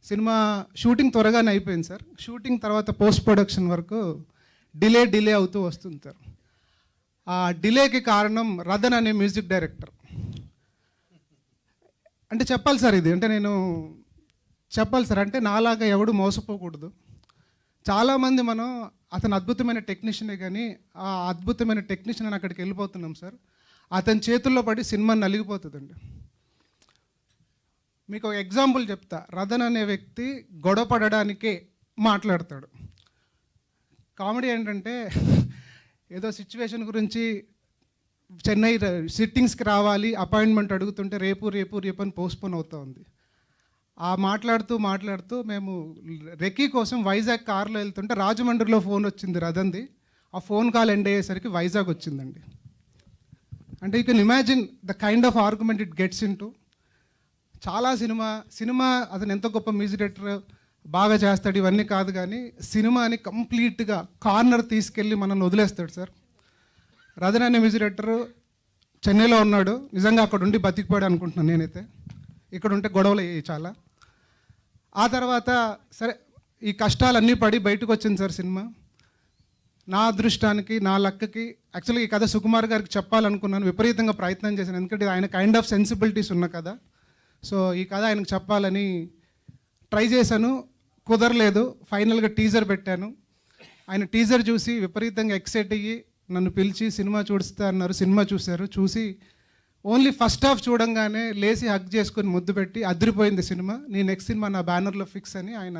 Cinema shooting త్వరగానే అయిపోయింది sir. Shooting తర్వాత పోస్ట్ ప్రొడక్షన్ వరకు డిలే అవుతూ వస్తుంది సార్. ఆ డిలేకి కారణం రదన్ అనే మ్యూజిక్ డైరెక్టర్. అంటే చెప్పాలి సార్ ఇది, అంటే నేను చెప్పాలి సార్, అంటే నాలాగా ఎవడు మోసపోకూడదు. చాలామంది మనం అతను అద్భుతమైన టెక్నీషియనే కానీ ఆ అద్భుతమైన టెక్నీషియన్ అని అక్కడికి వెళ్ళిపోతున్నాం సార్. అతని చేతుల్లో పడి సినిమా నలిగిపోతుందండి. మీకు ఒక ఎగ్జాంపుల్ చెప్తా. రదన్ అనే వ్యక్తి గొడవ పడడానికే మాట్లాడతాడు. కామెడీ ఏంటంటే ఏదో సిచ్యువేషన్ గురించి చెన్నై సిట్టింగ్స్కి రావాలి అపాయింట్మెంట్ అడుగుతుంటే రేపు అని పోస్ట్పోన్ అవుతూ ఉంది. ఆ మాట్లాడుతూ మేము రెక్కీ కోసం వైజాగ్ కార్లో వెళ్తుంటే రాజమండ్రిలో ఫోన్ వచ్చింది రదన్ది. ఆ ఫోన్ కాల్ ఎండ్ అయ్యేసరికి వైజాగ్ వచ్చిందండి. అంటే you can imagine the kind of argument it gets in to. చాలా సినిమా అతను ఎంత గొప్ప మ్యూజిక్ డైరెక్టర్, బాగా చేస్తాడు, ఇవన్నీ కాదు కానీ సినిమాని కంప్లీట్గా కార్నర్ తీసుకెళ్ళి మనల్ని వదిలేస్తాడు సార్. రదన్ అనే మ్యూజిక్ డైరెక్టర్ చెన్నైలో ఉన్నాడు. నిజంగా అక్కడ ఉండి బతికిపోయాడు అనుకుంటున్నాను నేనైతే. ఇక్కడ ఉంటే గొడవలు అయ్యాయి చాలా. ఆ తర్వాత సరే ఈ కష్టాలన్నీ పడి బయటకు వచ్చింది సార్ సినిమా. నా అదృష్టానికి, నా లక్కకి యాక్చువల్గా ఈ కథ సుకుమార్ గారికి చెప్పాలనుకున్నాను, విపరీతంగా ప్రయత్నం చేశాను. ఎందుకంటే ఆయన కైండ్ ఆఫ్ సెన్సిబిలిటీస్ ఉన్న కథ. సో ఈ కథ ఆయనకు చెప్పాలని ట్రై చేశాను, కుదరలేదు. ఫైనల్గా టీజర్ పెట్టాను. ఆయన టీజర్ చూసి విపరీతంగా ఎక్సైట్ అయ్యి నన్ను పిలిచి సినిమా చూస్తా అన్నారు. సినిమా చూశారు. చూసి ఓన్లీ ఫస్ట్ హాఫ్ చూడంగానే లేచి హగ్ చేసుకొని ముద్దు పెట్టి అదిరిపోయింది సినిమా, నీ నెక్స్ట్ సినిమా నా బ్యానర్లో ఫిక్స్ అని ఆయన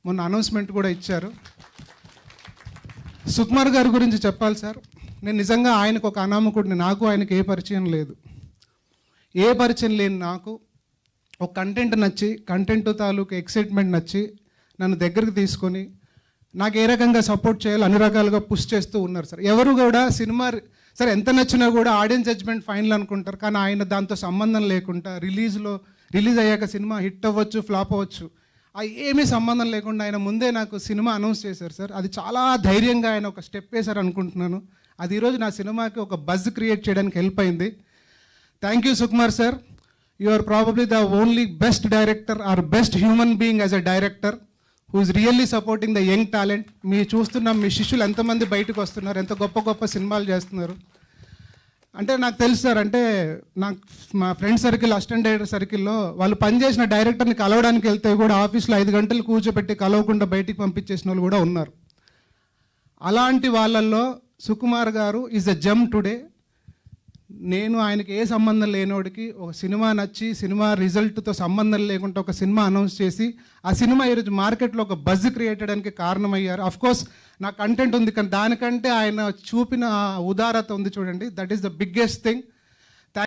మొన్న అనౌన్స్మెంట్ కూడా ఇచ్చారు. సుకుమార్ గారి గురించి చెప్పాలి సార్. నేను నిజంగా ఆయనకు ఒక అనామకుడిని. నాకు ఆయనకు ఏ పరిచయం లేని నాకు ఒక కంటెంట్ నచ్చి, కంటెంట్ తాలూకు ఎక్సైట్మెంట్ నచ్చి నన్ను దగ్గరికి తీసుకొని నాకు ఏ రకంగా సపోర్ట్ చేయాలో అన్ని రకాలుగా పుష్ చేస్తూ ఉన్నారు సార్. ఎవరు కూడా సినిమా సరే ఎంత నచ్చినా కూడా ఆడియన్స్ జడ్జ్మెంట్ ఫైనల్ అనుకుంటారు. కానీ ఆయన దాంతో సంబంధం లేకుండా రిలీజ్ అయ్యాక సినిమా హిట్ అవ్వచ్చు, ఫ్లాప్ అవ్వచ్చు, ఏమీ సంబంధం లేకుండా ఆయన ముందే నాకు సినిమా అనౌన్స్ చేశారు సార్. అది చాలా ధైర్యంగా ఆయన ఒక స్టెప్ వేశారు అనుకుంటున్నాను. అది ఈరోజు నా సినిమాకి ఒక బజ్ క్రియేట్ చేయడానికి హెల్ప్ అయింది. Thank you Sukumar sir. You are probably the only best director or best human being as a director who is really supporting the young talent. మీ చూస్తున్నాం, మీ శిష్యులు ఎంతమంది బయటకు వస్తున్నారు, ఎంత గొప్ప సినిమాలు చేస్తున్నారు. అంటే నాకు తెలుసు సార్, అంటే నాకు మా ఫ్రెండ్ సర్కిల్, అసిస్టెంట్ డైరెక్టర్ సర్కిల్లో వాళ్ళు పనిచేసిన డైరెక్టర్ని కలవడానికి వెళ్తే కూడా ఆఫీస్లో 5 గంటలు కూర్చోబెట్టి కలవకుండా బయటికి పంపించేసిన వాళ్ళు కూడా ఉన్నారు. అలాంటి వాళ్ళల్లో సుకుమార్ గారు ఈజ్ అ జెమ్ టుడే. నేను ఆయనకి ఏ సంబంధం లేనోడికి ఒక సినిమా నచ్చి, సినిమా రిజల్ట్తో సంబంధం లేకుండా ఒక సినిమా అనౌన్స్ చేసి ఆ సినిమా ఈరోజు మార్కెట్లో ఒక బజ్ క్రియేట్ చేయడానికి కారణమయ్యారు. అఫ్కోర్స్ నా కంటెంట్ ఉంది, కానీ దానికంటే ఆయన చూపిన ఉదారత ఉంది చూడండి, that is the biggest thing.